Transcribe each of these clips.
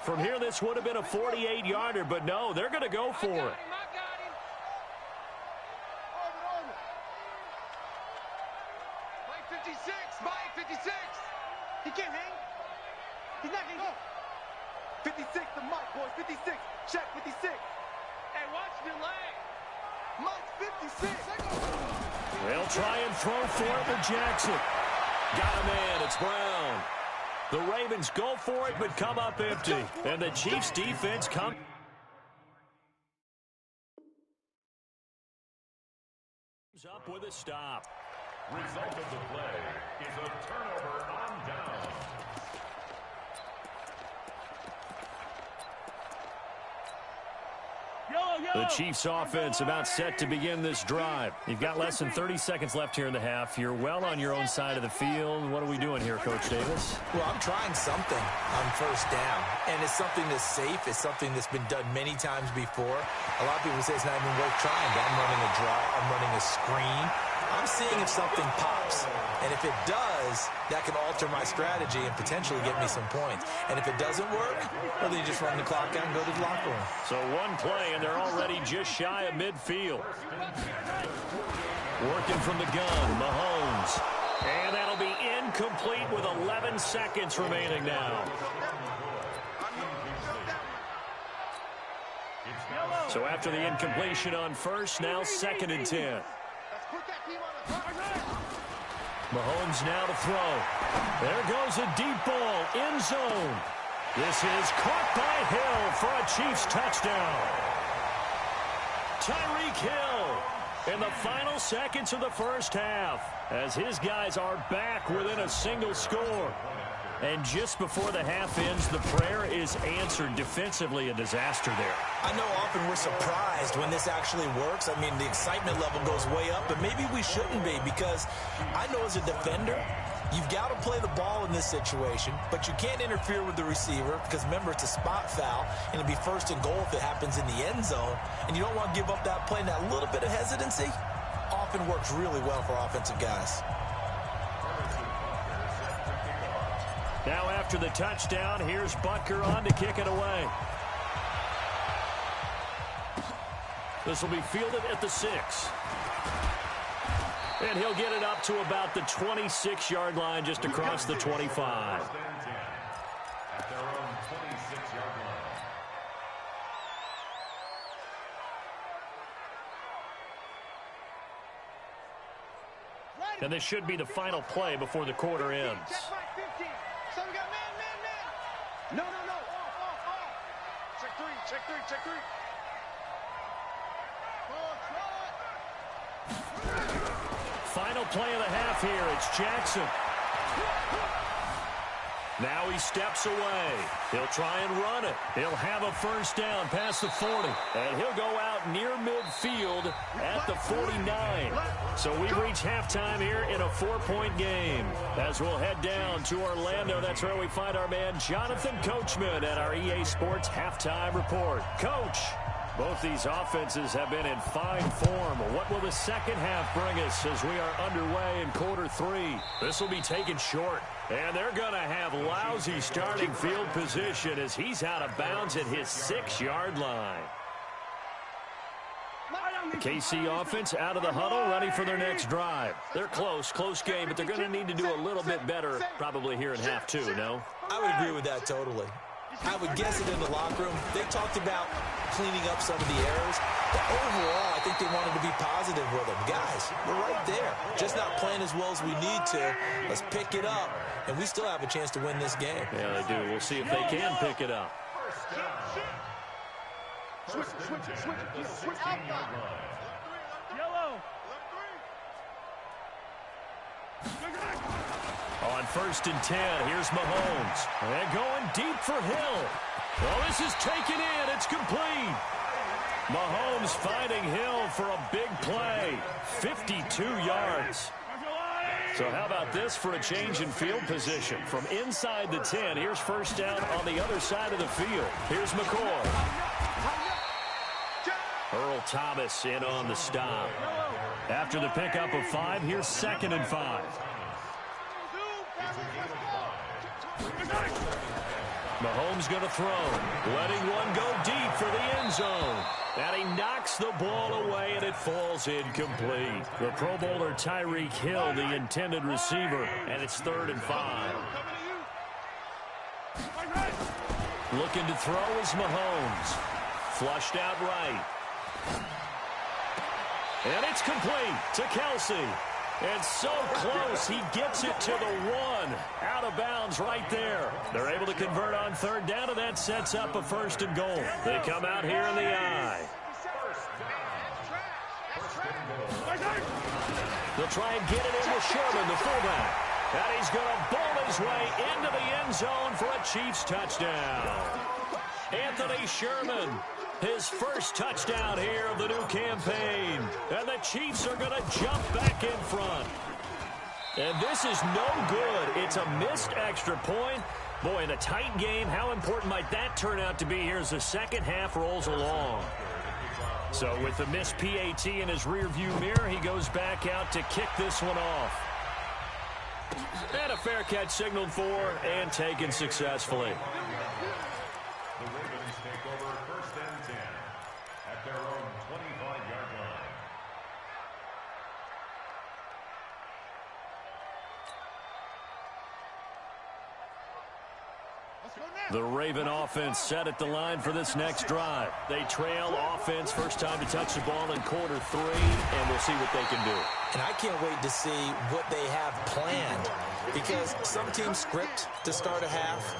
From here, this would have been a 48-yarder, but no, they're going to go for it. Mike 56, Mike 56. He can't hang. He's not hanging. 56 to Mike, boys. 56. Check 56. Hey, watch your leg. Mike 56. They'll try and throw for it with Jackson. Got a man. It's Brown. The Ravens go for it but come up empty. And the Chiefs defense comes up with a stop. Result of the play is a turnover on down. The Chiefs offense about set to begin this drive. You've got less than 30 seconds left here in the half. You're well on your own side of the field. What are we doing here, Coach Davis? Well, I'm trying something on first down, and it's something that's safe. It's something that's been done many times before. A lot of people say it's not even worth trying, but I'm running a draw. I'm running a screen. I'm seeing if something pops. And if it does, that can alter my strategy and potentially get me some points. And if it doesn't work, well, then you just run the clock out and go to the locker room. So one play, and they're already just shy of midfield. Working from the gun, Mahomes. And that'll be incomplete with 11 seconds remaining now. So after the incompletion on first, now 2nd and 10. Mahomes now to throw. There goes a deep ball, end zone. This is caught by Hill for a Chiefs touchdown. Tyreek Hill in the final seconds of the first half as his guys are back within a single score. And just before the half ends, the prayer is answered. Defensively, a disaster there. I know often we're surprised when this actually works. I mean, the excitement level goes way up, but maybe we shouldn't be, because I know as a defender, you've got to play the ball in this situation, but you can't interfere with the receiver because, remember, it's a spot foul, and it'll be 1st and goal if it happens in the end zone, and you don't want to give up that play. And that little bit of hesitancy often works really well for offensive guys. Now after the touchdown, here's Butker on to kick it away. This will be fielded at the 6. And he'll get it up to about the 26-yard line, just across the 25. At their own 26-yard line. And this should be the final play before the quarter ends. So we got man. No. Check 3. Final play of the half here. It's Jackson. Now he steps away. He'll try and run it. He'll have a first down past the 40. And he'll go out near midfield at the 49. So we reach halftime here in a 4-point game. As we'll head down to Orlando, that's where we find our man Jonathan Coachman at our EA Sports Halftime Report. Coach, both these offenses have been in fine form. What will the second half bring us as we are underway in quarter 3? This will be taken short. And they're going to have lousy starting field position as he's out of bounds at his 6-yard line. The KC offense out of the huddle, ready for their next drive. They're close game, but they're going to need to do a little bit better probably here in half 2, no? I would agree with that totally. I would guess it in the locker room. They talked about cleaning up some of the errors. But overall, I think they wanted to be positive with them. Guys, we're right there. Just not playing as well as we need to. Let's pick it up. And we still have a chance to win this game. Yeah, they do. We'll see if they can pick it up. Switch. Yellow. On 1st and 10, here's Mahomes. And going deep for Hill. Well, this is taken in. It's complete. Mahomes finding Hill for a big play. 52 yards. So how about this for a change in field position? From inside the 10, here's first down on the other side of the field. Here's McCoy. Earl Thomas in on the stop. After the pickup of 5, here's 2nd and 5. Mahomes going to throw. Letting one go deep for the end zone. And he knocks the ball away, and it falls incomplete. The Pro Bowler Tyreek Hill, the intended receiver, and it's 3rd and 5. Looking to throw is Mahomes. Flushed out right. And it's complete to Kelsey. And so close, he gets it to the 1. Out of bounds right there. They're able to convert on 3rd down, and that sets up a 1st and goal. They come out here in the I. They'll try and get it in with Sherman, the fullback. And he's going to bowl his way into the end zone for a Chiefs touchdown. Anthony Sherman, his first touchdown here of the new campaign. And the Chiefs are going to jump back in front. And this is no good. It's a missed extra point. Boy, in a tight game, how important might that turn out to be here as the second half rolls along? So with the missed PAT in his rearview mirror, he goes back out to kick this one off. And a fair catch signaled for and taken successfully. The Ravens take over 1st and 10 at their own 25-yard line. The Raven offense set at the line for this next drive. They trail offense, first time to touch the ball in quarter 3, and we'll see what they can do. And I can't wait to see what they have planned, because some teams script to start a half.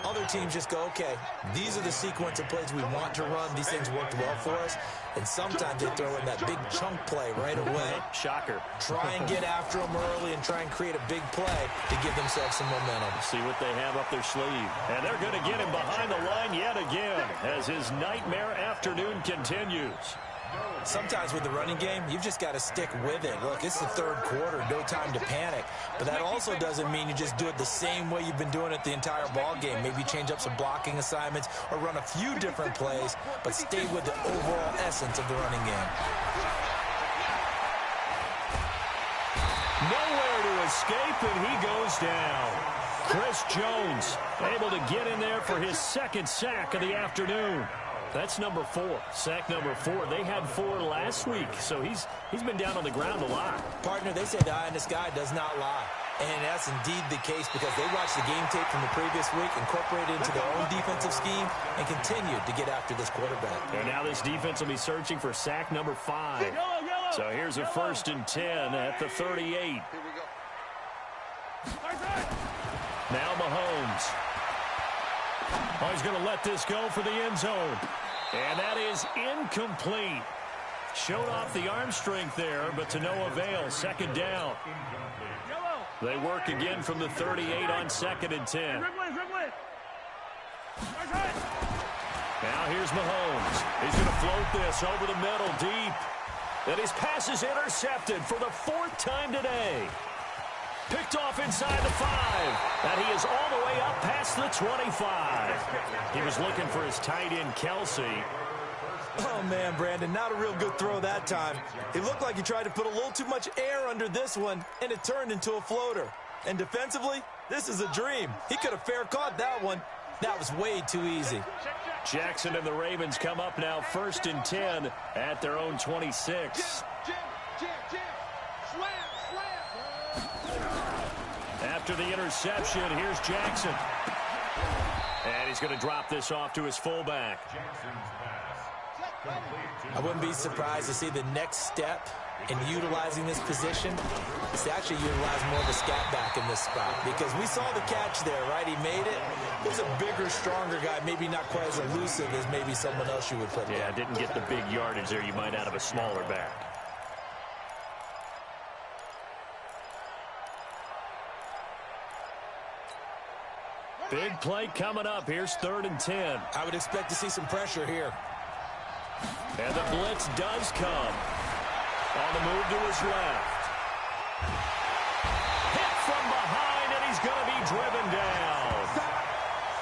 Other teams just go, okay, these are the sequence of plays we want to run. These things worked well for us. And sometimes they throw in that big chunk play right away. Shocker. Try and get after them early and try and create a big play to give themselves some momentum. See what they have up their sleeve. And they're going to get him behind the line yet again as his nightmare afternoon continues. Sometimes with the running game, you've just got to stick with it. Look, it's the 3rd quarter, no time to panic. But that also doesn't mean you just do it the same way you've been doing it the entire ball game. Maybe change up some blocking assignments or run a few different plays, but stay with the overall essence of the running game. Nowhere to escape, and he goes down. Chris Jones able to get in there for his 2nd sack of the afternoon. That's number 4, sack number 4. They had 4 last week, so he's been down on the ground a lot. Partner, they say the eye in the sky does not lie. And that's indeed the case because they watched the game tape from the previous week, incorporated into their own defensive scheme, and continued to get after this quarterback. And now this defense will be searching for sack number 5. So here's a 1st and 10 at the 38. Here we go. Now Mahomes. Oh, he's going to let this go for the end zone. And that is incomplete. Showed off the arm strength there, but to no avail. 2nd down. They work again from the 38 on 2nd and 10. Now here's Mahomes. He's going to float this over the middle deep. And his pass is intercepted for the 4th time today. Picked off inside the 5. And he is all the way up past the 25. He was looking for his tight end, Kelsey. Oh, man, Brandon, not a real good throw that time. It looked like he tried to put a little too much air under this one, and it turned into a floater. And defensively, this is a dream. He could have fair caught that one. That was way too easy. Jackson and the Ravens come up now 1st and 10 at their own 26. After the interception, here's Jackson. And he's going to drop this off to his fullback. I wouldn't be surprised to see the next step in utilizing this position is to actually utilize more of the scat back in this spot, because we saw the catch there, right? He made it. He's a bigger, stronger guy, maybe not quite as elusive as maybe someone else you would put there. Yeah, didn't get the big yardage there you might out of a smaller back. Big play coming up. Here's 3rd and 10. I would expect to see some pressure here. And the blitz does come. On the move to his left. Hit from behind, and he's going to be driven down.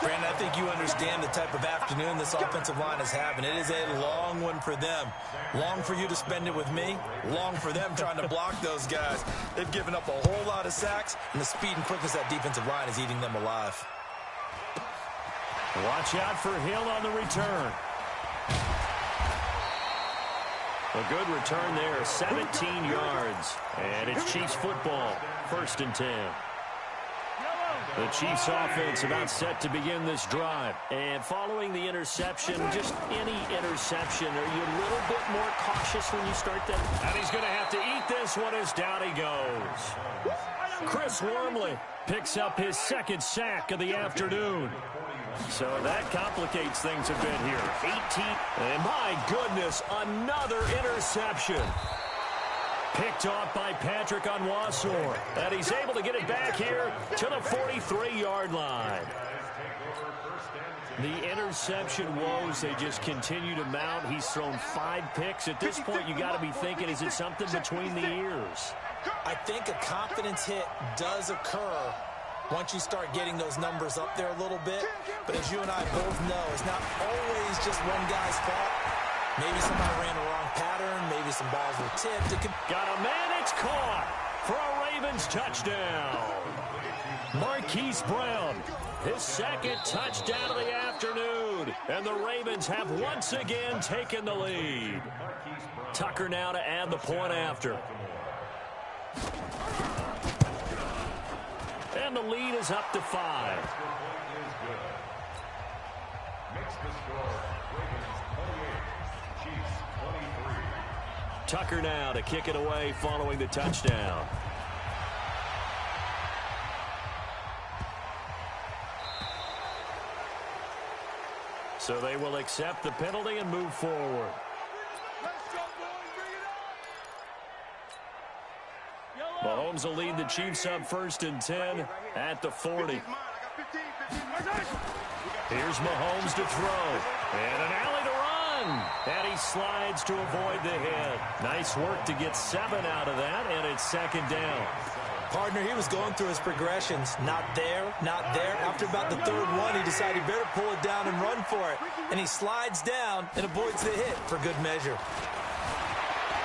Brandon, I think you understand the type of afternoon this offensive line is having. It is a long one for them. Long for you to spend it with me. Long for them trying to block those guys. They've given up a whole lot of sacks, and the speed and quickness of that defensive line is eating them alive. Watch out for Hill on the return. A good return there, 17 yards. And it's Chiefs football, 1st and 10. The Chiefs offense about set to begin this drive. And following the interception, just any interception, are you a little bit more cautious when you start that? And he's going to have to eat this one as down he goes. Chris Wormley picks up his 2nd sack of the afternoon. So that complicates things a bit here. 18. And my goodness, another interception. Picked off by Patrick Onwuasor. And he's able to get it back here to the 43-yard line. The interception woes, they just continue to mount. He's thrown 5 picks. At this point, you got to be thinking, is it something between the ears? I think a confidence hit does occur once you start getting those numbers up there a little bit. But as you and I both know, it's not always just one guy's fault. Maybe somebody ran the wrong pattern. Maybe some balls were tipped. Got a man, it's caught for a Ravens touchdown. Marquise Brown, his 2nd touchdown of the afternoon. And the Ravens have once again taken the lead. Tucker now to add the point after. And the lead is up to 5. Makes the score Ravens 28, Chiefs 23. Tucker now to kick it away following the touchdown. So they will accept the penalty and move forward. Mahomes will lead the Chiefs up 1st and 10 at the 40. Here's Mahomes to throw. And an alley to run. And he slides to avoid the hit. Nice work to get 7 out of that, and it's 2nd down. Partner, he was going through his progressions. Not there, not there. After about the 3rd one, he decided he better pull it down and run for it. And he slides down and avoids the hit for good measure.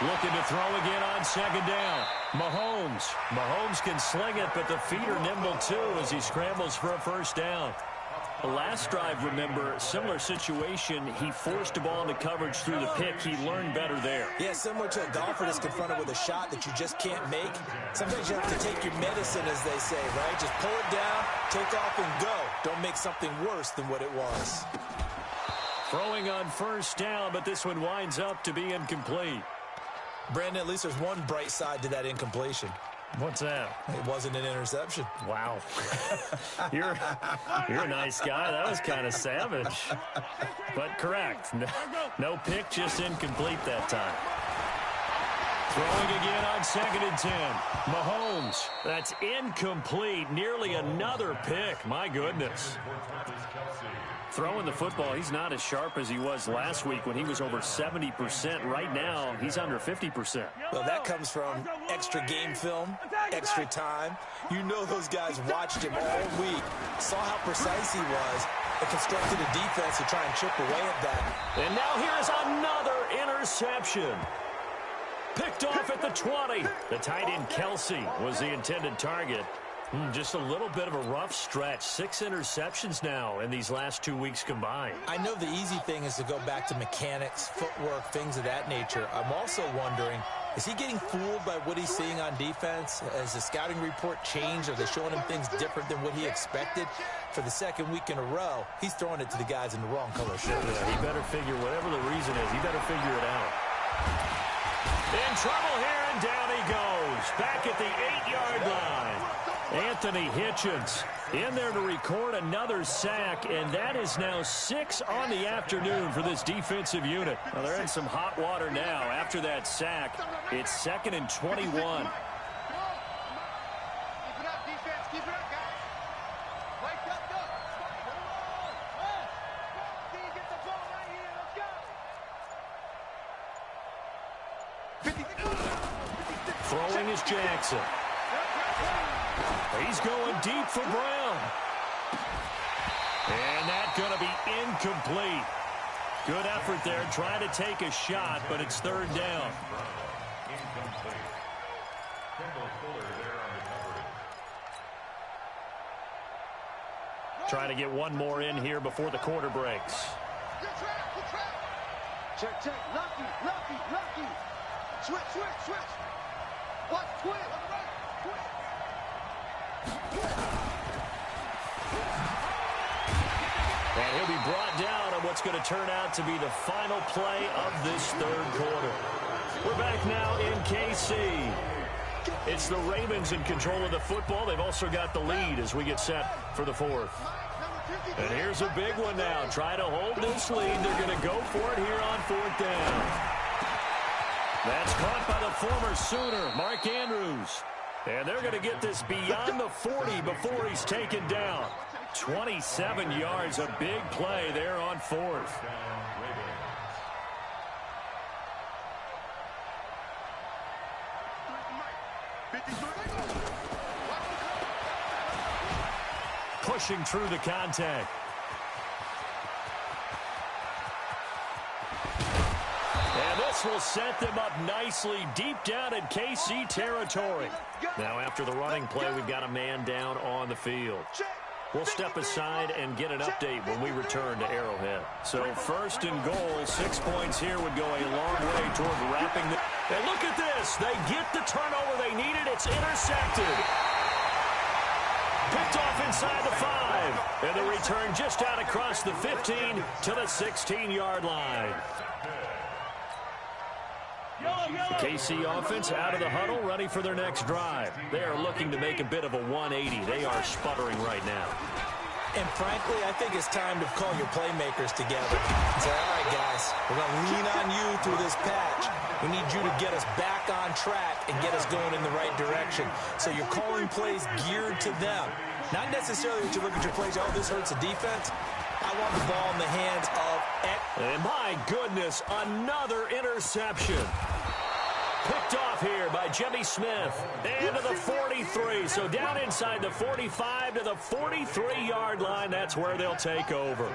Looking to throw again on 2nd down. Mahomes can sling it, but the feet are nimble too as he scrambles for a 1st down. The last drive, remember, similar situation. He forced a ball into coverage through the pick. He learned better there. Yeah, similar to a golfer that's confronted with a shot that you just can't make. Sometimes you have to take your medicine, as they say, right? Just pull it down, take off, and go. Don't make something worse than what it was. Throwing on 1st down, but this one winds up to be incomplete. Brandon, at least there's one bright side to that incompletion. What's that? It wasn't an interception. Wow. You're a nice guy. That was kind of savage. But correct. No pick, just incomplete that time. Throwing again on 2nd and 10. Mahomes. That's incomplete. Nearly another pick. My goodness. Throwing the football, he's not as sharp as he was last week when he was over 70%. Right now, he's under 50%. Well, that comes from extra game film, extra time. You know those guys watched him all week, saw how precise he was, and constructed a defense to try and chip away at that. And now here's another interception. Picked off at the 20. The tight end Kelsey was the intended target. Just a little bit of a rough stretch. 6 interceptions now in these last 2 weeks combined. I know the easy thing is to go back to mechanics, footwork, things of that nature. I'm also wondering, is he getting fooled by what he's seeing on defense? Has the scouting report changed? Are they showing him things different than what he expected? For the 2nd week in a row, he's throwing it to the guys in the wrong color shirt. Yeah, he better figure, whatever the reason is, he better figure it out. In trouble here, and down he goes. Back at the 8-yard line. Anthony Hitchens in there to record another sack, and that is now 6 on the afternoon for this defensive unit. Well, they're in some hot water now. After that sack, it's 2nd and 21. Keep it up, defense. Keep it up, guys. Right up, go. Get the ball right here. Let's go. Throwing is Jackson. He's going deep for Brown. And that's going to be incomplete. Good effort there, trying to take a shot, but it's 3rd down. Incomplete. Kendall Fuller there on the coverage. Trying to get one more in here before the quarter breaks. Check, check. Lucky, lucky, lucky. Switch, switch, switch. Watch, twist. And he'll be brought down on what's going to turn out to be the final play of this third quarter. We're back now in KC. It's the Ravens in control of the football. They've also got the lead as we get set for the fourth. And here's a big one now. Trying to hold this lead. They're going to go for it here on fourth down. That's caught by the former Sooner, Mark Andrews. And they're going to get this beyond the 40 before he's taken down. 27 yards, a big play there on fourth. Pushing through the contact. And this will set them up nicely deep down in KC territory. Now after the running play, we've got a man down on the field. We'll step aside and get an update when we return to Arrowhead. So first and goal, 6 points here would go a long way toward wrapping the... And look at this. They get the turnover they needed. It's intercepted. Picked off inside the 5. And the return just out across the 15 to the 16-yard line. The KC offense out of the huddle, ready for their next drive. They are looking to make a bit of a 180. They are sputtering right now. And frankly, I think it's time to call your playmakers together and say, all right, guys, we're going to lean on you through this patch. We need you to get us back on track and get us going in the right direction. So you're calling plays geared to them. Not necessarily that you look at your plays, oh, this hurts the defense. I want the ball in the hands of... And my goodness, another interception. Picked off here by Jimmy Smith. And to the 43. So down inside the 45 to the 43-yard line. That's where they'll take over.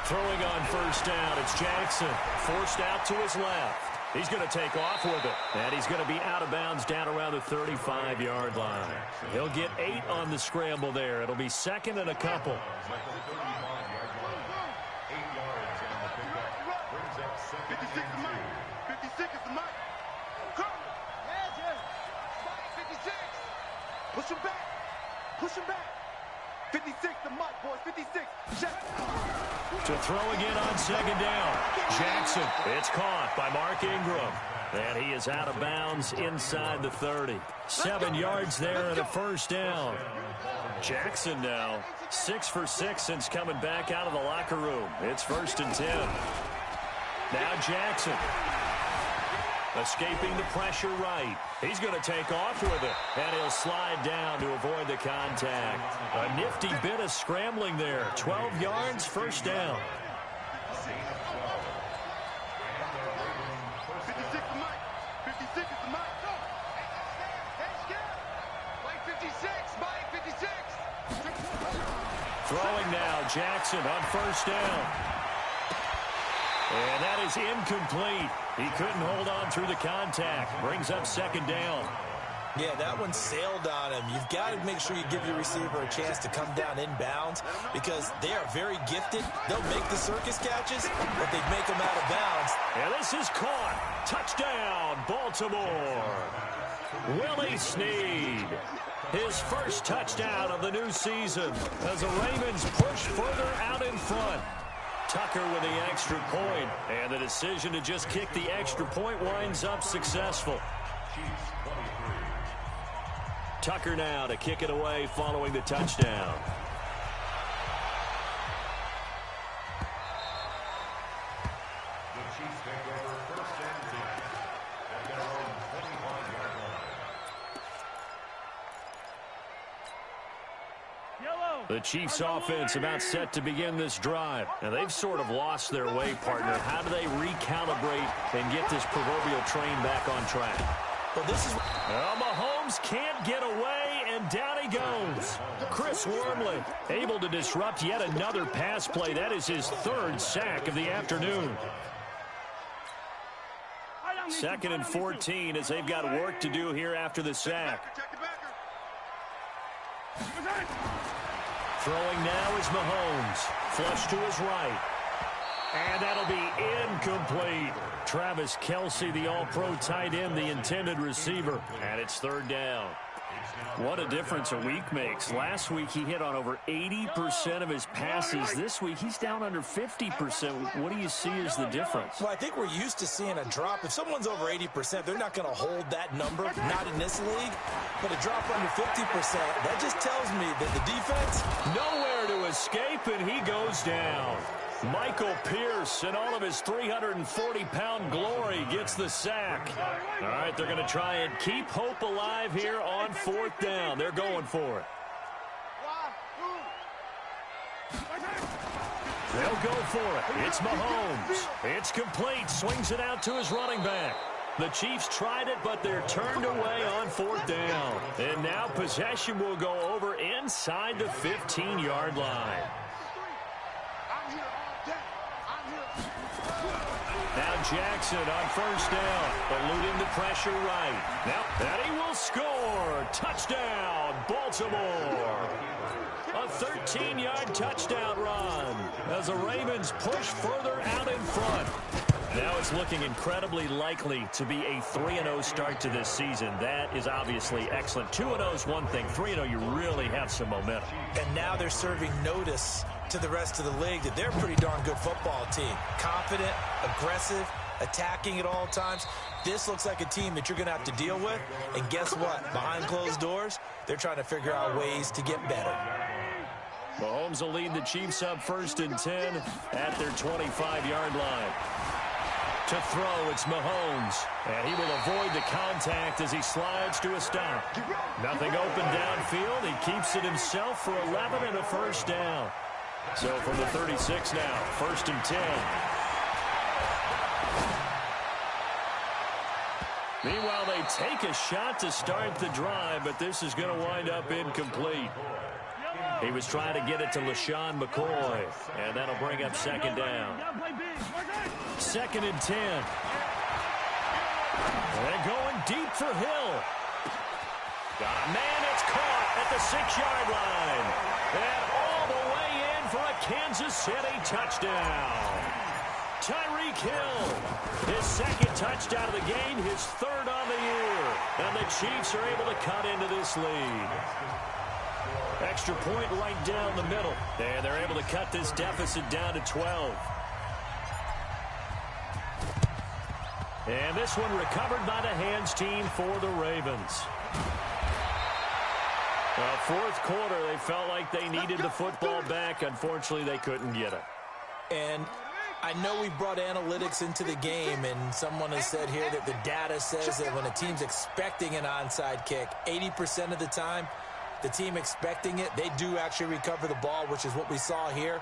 Throwing on first down, it's Jackson. Forced out to his left. He's going to take off with it. And he's going to be out of bounds down around the 35-yard line. He'll get 8 on the scramble there. It'll be second and a couple. 8 yards on the pickup. Brings up second 56 is and Mike. 56 is the Mike. Come. 56. Push him back. Push him back. 56 the Mike, boys. 56. Check. To throw again on second down. Jackson, it's caught by Mark Ingram. And he is out of bounds inside the 30. 7 yards there and a first down. Jackson now 6 for 6 since coming back out of the locker room. It's first and 10. Now Jackson. Escaping the pressure right. He's going to take off with it. And he'll slide down to avoid the contact. A nifty bit of scrambling there. 12 yards, first down. 56 is Mike. 56 is the Mike. Mike 56. Mike 56. Throwing now, Jackson on first down. And that is incomplete. He couldn't hold on through the contact. Brings up second down. Yeah, that one sailed on him. You've got to make sure you give your receiver a chance to come down inbounds because they are very gifted. They'll make the circus catches, but they make them out of bounds. And this is caught. Touchdown, Baltimore. Willie Snead. His first touchdown of the new season as the Ravens push further out in front. Tucker with the extra point, and the decision to just kick the extra point winds up successful. Tucker now to kick it away following the touchdown. The Chiefs take over first and 10 at their own 25-yard line. The Chiefs offense about set to begin this drive. And they've sort of lost their way, partner. How do they recalibrate and get this proverbial train back on track? Well, this is... Well, Mahomes can't get away, and down he goes. Chris Wormley able to disrupt yet another pass play. That is his third sack of the afternoon. 2nd and 14 as they've got work to do here after the sack. Throwing now is Mahomes. Flush to his right. And that'll be incomplete. Travis Kelce, the all-pro tight end, the intended receiver. And it's 3rd down. What a difference a week makes. Last week he hit on over 80% of his passes. This week he's down under 50%. What do you see as the difference? Well, I think we're used to seeing a drop. If someone's over 80%, they're not going to hold that number, not in this league. But a drop under 50%, that just tells me that the defense... Nowhere to escape, and he goes down. Michael Pierce, in all of his 340-pound glory, gets the sack. All right, they're going to try and keep hope alive here on 4th down. They're going for it. They'll go for it. It's Mahomes. It's complete. Swings it out to his running back. The Chiefs tried it, but they're turned away on 4th down. And now possession will go over inside the 15-yard line. Now Jackson on 1st down, eluding the pressure right. Now, and he will score. Touchdown, Baltimore. A 13-yard touchdown run as the Ravens push further out in front. Now it's looking incredibly likely to be a 3-0 start to this season. That is obviously excellent. 2-0 is one thing. 3-0, you really have some momentum. And now they're serving notice to the rest of the league that they're a pretty darn good football team. Confident, aggressive, attacking at all times. This looks like a team that you're going to have to deal with. And guess what? Behind closed doors, they're trying to figure out ways to get better. Mahomes will lead the Chiefs up 1st and 10 at their 25-yard line. To throw, it's Mahomes. And he will avoid the contact as he slides to a stop. Nothing open downfield. He keeps it himself for 11 and a 1st down. So from the 36 now, 1st and 10. Meanwhile, they take a shot to start the drive, but this is going to wind up incomplete. He was trying to get it to LaShawn McCoy, and that'll bring up 2nd down. 2nd and 10. They're going deep for Hill. Got a man, it's caught at the 6-yard line. And all the way in for a Kansas City touchdown. Tyreek Hill, his 2nd touchdown of the game, his 3rd on the year. And the Chiefs are able to cut into this lead. Extra point right down the middle. And they're able to cut this deficit down to 12. And this one recovered by the hands team for the Ravens. Well, 4th quarter, they felt like they needed the football back. Unfortunately, they couldn't get it. And I know we brought analytics into the game, and someone has said here that the data says that when a team's expecting an onside kick, 80% of the time, the team expecting it, they do actually recover the ball, which is what we saw here.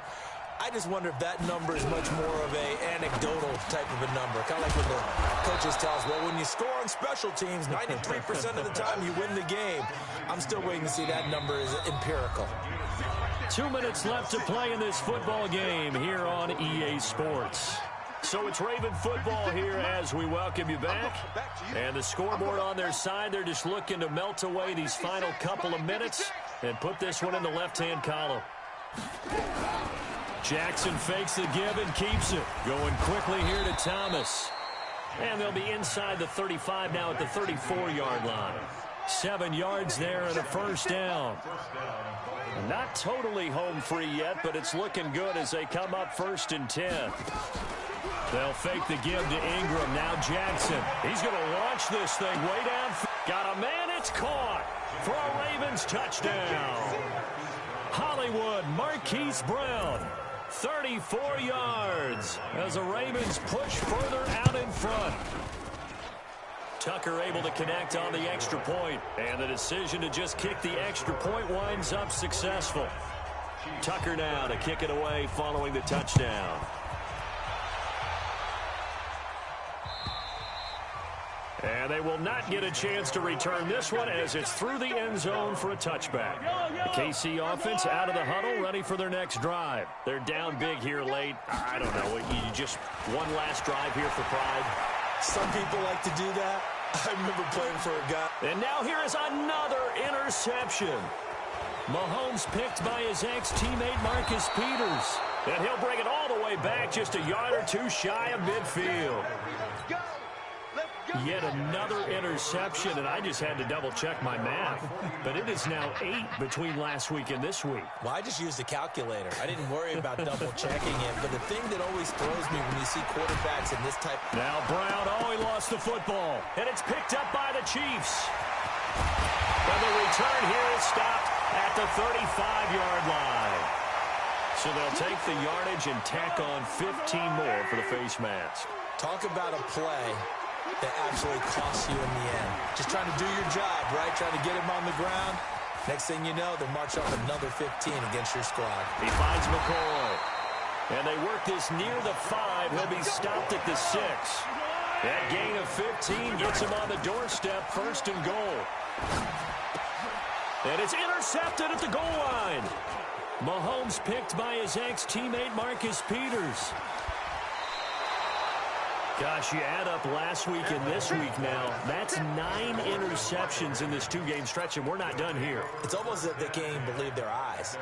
I just wonder if that number is much more of an anecdotal type of a number. Kind of like when the coaches tell us, well, when you score on special teams, 93% of the time you win the game. I'm still waiting to see that number is empirical. 2 minutes left to play in this football game here on EA Sports. So it's Raven football here as we welcome you back. And the scoreboard on their side, they're just looking to melt away these final couple of minutes and put this one in the left-hand column. Jackson fakes the give and keeps it. Going quickly here to Thomas. And they'll be inside the 35 now at the 34-yard line. 7 yards there and a 1st down. Not totally home free yet, but it's looking good as they come up 1st and 10. They'll fake the give to Ingram. Now Jackson. He's going to launch this thing way down. Got a man. It's caught for a Ravens touchdown. Hollywood Marquise Brown. 34 yards as the Ravens push further out in front. Tucker able to connect on the extra point, and the decision to just kick the extra point winds up successful. Tucker now to kick it away following the touchdown. And they will not get a chance to return this one as it's through the end zone for a touchback. The KC offense out of the huddle, ready for their next drive. They're down big here late. I don't know. You just one last drive here for pride. Some people like to do that. I remember playing for a guy. And now here is another interception. Mahomes picked by his ex-teammate Marcus Peters. And he'll bring it all the way back just a yard or two shy of midfield. Yet another interception, and I just had to double-check my math. But it is now 8 between last week and this week. Well, I just used a calculator. I didn't worry about double-checking it. But the thing that always throws me when you see quarterbacks in this type... Now Brown, he lost the football. And it's picked up by the Chiefs. And the return here is stopped at the 35-yard line. So they'll take the yardage and tack on 15 more for the face mask. Talk about a play that actually costs you in the end. Just trying to do your job, right? Trying to get him on the ground. Next thing you know, they're marching off another 15 against your squad. He finds McCoy. And they work this near the 5. He'll be stopped at the 6. That gain of 15 gets him on the doorstep, 1st and goal. And it's intercepted at the goal line. Mahomes picked by his ex-teammate Marcus Peters. Gosh, you add up last week and this week now. That's 9 interceptions in this 2-game stretch, and we're not done here. It's almost that they can't even believe their eyes.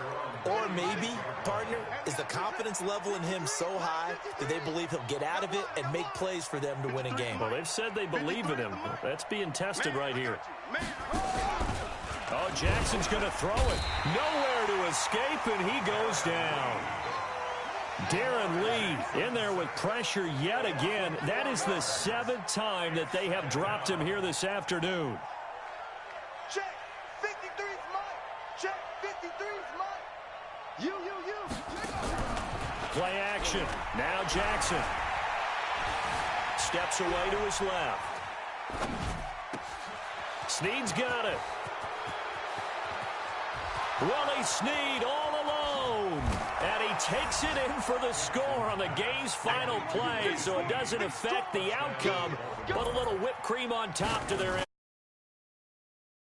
Or maybe, partner, is the confidence level in him so high that they believe he'll get out of it and make plays for them to win a game. Well, they've said they believe in him. That's being tested right here. Oh, Jackson's going to throw it. Nowhere to escape, and he goes down. Darren Lee in there with pressure yet again. That is the 7th time that they have dropped him here this afternoon. Check. 53's Mike. Check. 53's Mike. You. Play action. Now Jackson. Steps away to his left. Snead's got it. Willie Snead all alone. And he takes it in for the score on the game's final play, so it doesn't affect the outcome, but a little whipped cream on top to their end.